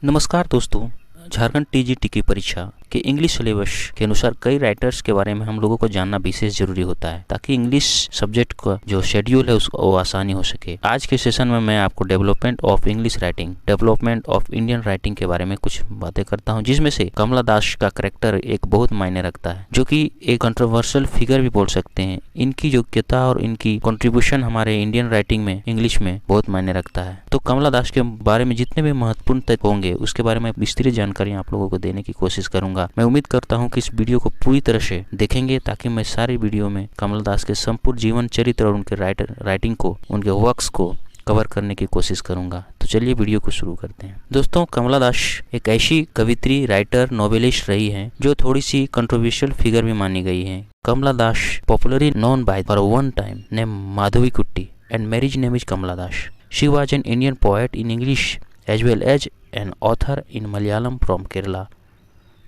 नमस्कार दोस्तों। झारखंड टीजीटी की परीक्षा के इंग्लिश सिलेबस के अनुसार कई राइटर्स के बारे में हम लोगों को जानना विशेष जरूरी होता है ताकि इंग्लिश सब्जेक्ट का जो शेड्यूल है उसको आसानी हो सके। आज के सेशन में मैं आपको development of English writing, development of Indian writing के बारे में कुछ बातें करता हूं, जिसमें से कमला दास का कैरेक्टर एक बहुत मायने रखता है, जो कि एक कंट्रोवर्शियल फिगर भी बोल सकते हैं। इनकी योग्यता और इनकी कंट्रीब्यूशन हमारे इंडियन राइटिंग में, इंग्लिश में बहुत मायने रखता है। तो कमला दास के बारे में जितने भी महत्वपूर्ण तथ्य होंगे उसके बारे में विस्तृत जानकारी आप लोगों को देने की कोशिश करूंगा। मैं उम्मीद करता हूं कि इस वीडियो को पूरी तरह से देखेंगे ताकि मैं सारी वीडियो में कमला दास के संपूर्ण जीवन चरित्र और उनके राइटिंग को, उनके वर्क्स को कवर करने की कोशिश करूंगा। तो चलिए वीडियो को शुरू करते हैं। दोस्तों, कमला दास एक ऐसी कवित्री, राइटर, नॉवेलिस्ट रही हैं जो थोड़ी सी कंट्रोवर्शियल फिगर भी मानी गई है। Kamala Das popularly known by for one time name Madhavi Kutty and marriage name is Kamala Das. She was an Indian poet in English as well as an author in Malayalam from Kerala.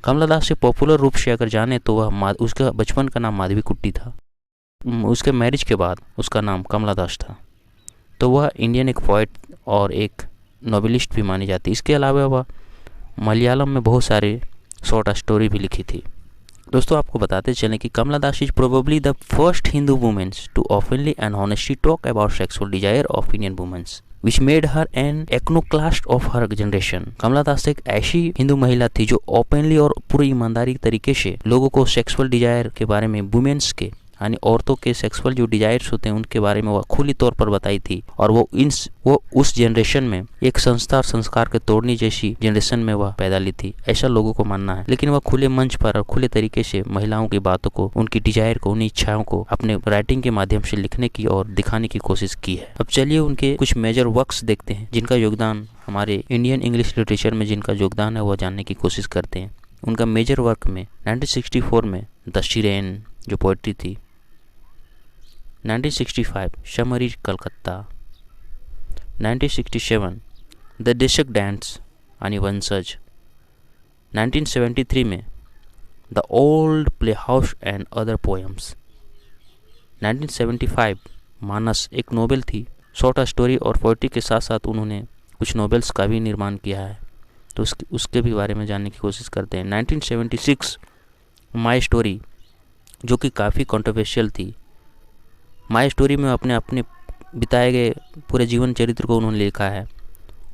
Kamala Das से पॉपुलर रूप से अगर जाने तो वह उसका बचपन का नाम माधवी कुट्टी था। उसके मैरिज के बाद उसका नाम कमला दास था। तो वह इंडियन एक पोएट और एक नॉवेलिस्ट भी मानी जाती है। इसके अलावा वह मलयालम में बहुत सारे शॉर्ट स्टोरी भी लिखी थी। दोस्तों, आपको बताते चलें कि Kamala Das is probably the first Hindu womens to openly and honestly talk about sexual desire of Indian womens which made her an iconoclast of her generation। Kamala Das एक ऐसी हिंदू महिला थी जो ओपनली और पूरी ईमानदारी तरीके से लोगों को सेक्सुअल डिजायर के बारे में, वुमेन्स के यानी औरतों के सेक्सुअल जो डिजायर्स होते हैं उनके बारे में वह खुली तौर पर बताई थी। और वो उस जनरेशन में एक संस्था और संस्कार के तोड़ने जैसी जनरेशन में वह पैदा ली थी, ऐसा लोगों को मानना है। लेकिन वह खुले मंच पर और खुले तरीके से महिलाओं की बातों को, उनकी डिजायर को, उन इच्छाओं को अपने राइटिंग के माध्यम से लिखने की और दिखाने की कोशिश की है। अब चलिए उनके कुछ मेजर वर्क्स देखते हैं जिनका योगदान हमारे इंडियन इंग्लिश लिटरेचर में, जिनका योगदान है वह जानने की कोशिश करते हैं। उनका मेजर वर्क में 1964 में द सिरेन जो पोएट्री थी, 1965 समर इज कलकत्ता, 1967 द देशक डांस आणि वंशज, 1973 में the old play house and other poems, 1975 मानस एक नोवेल थी। शॉर्ट स्टोरी और पोएट्री के साथ साथ उन्होंने कुछ नोवेल्स का भी निर्माण किया है, तो उसके भी बारे में जानने की कोशिश करते हैं। 1976 माई स्टोरी जो कि काफ़ी कंट्रोवर्शियल थी। माई स्टोरी में अपने बिताए गए पूरे जीवन चरित्र को उन्होंने लिखा है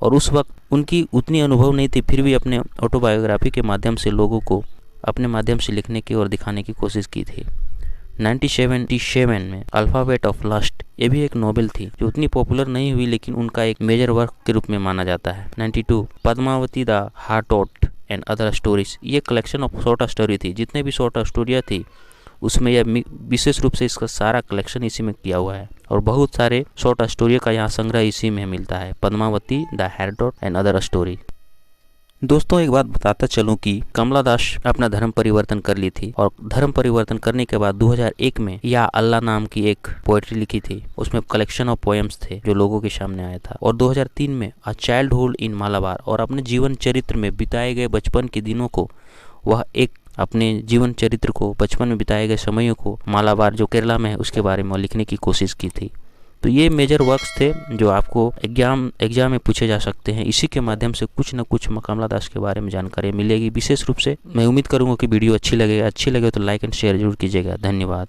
और उस वक्त उनकी उतनी अनुभव नहीं थी, फिर भी अपने ऑटोबायोग्राफी के माध्यम से लोगों को अपने माध्यम से लिखने की और दिखाने की कोशिश की थी। 1977 में अल्फ़ाबेट ऑफ लस्ट, ये भी एक नोवेल थी जो उतनी पॉपुलर नहीं हुई लेकिन उनका एक मेजर वर्क के रूप में माना जाता है। 92 Padmavati the harlot and other stories, ये कलेक्शन ऑफ शॉर्ट स्टोरी थी। जितने भी शॉर्ट स्टोरियाँ थी उसमें यह विशेष रूप से इसका सारा कलेक्शन इसी में किया हुआ है और बहुत सारे शॉर्ट स्टोरी का यहाँ संग्रह इसी में मिलता है, Padmavati the harlot and other story. दोस्तों, एक बात बताता चलूं कि कमला दास अपना धर्म परिवर्तन कर ली थी और धर्म परिवर्तन करने के बाद 2001 में या अल्लाह नाम की एक पोएट्री लिखी थी। उसमें कलेक्शन ऑफ पोएम्स थे जो लोगों के सामने आया था। और 2003 में अ चाइल्डहुड इन मालाबार, और अपने जीवन चरित्र में बिताए गए बचपन के दिनों को, वह एक अपने जीवन चरित्र को, बचपन में बिताए गए समयों को मालाबार जो केरला में है उसके बारे में लिखने की कोशिश की थी। तो ये मेजर वर्क्स थे जो आपको एग्जाम में पूछे जा सकते हैं। इसी के माध्यम से कुछ न कुछ कमला दास के बारे में जानकारी मिलेगी विशेष रूप से। मैं उम्मीद करूंगा कि वीडियो अच्छी लगे तो लाइक एंड शेयर जरूर कीजिएगा। धन्यवाद।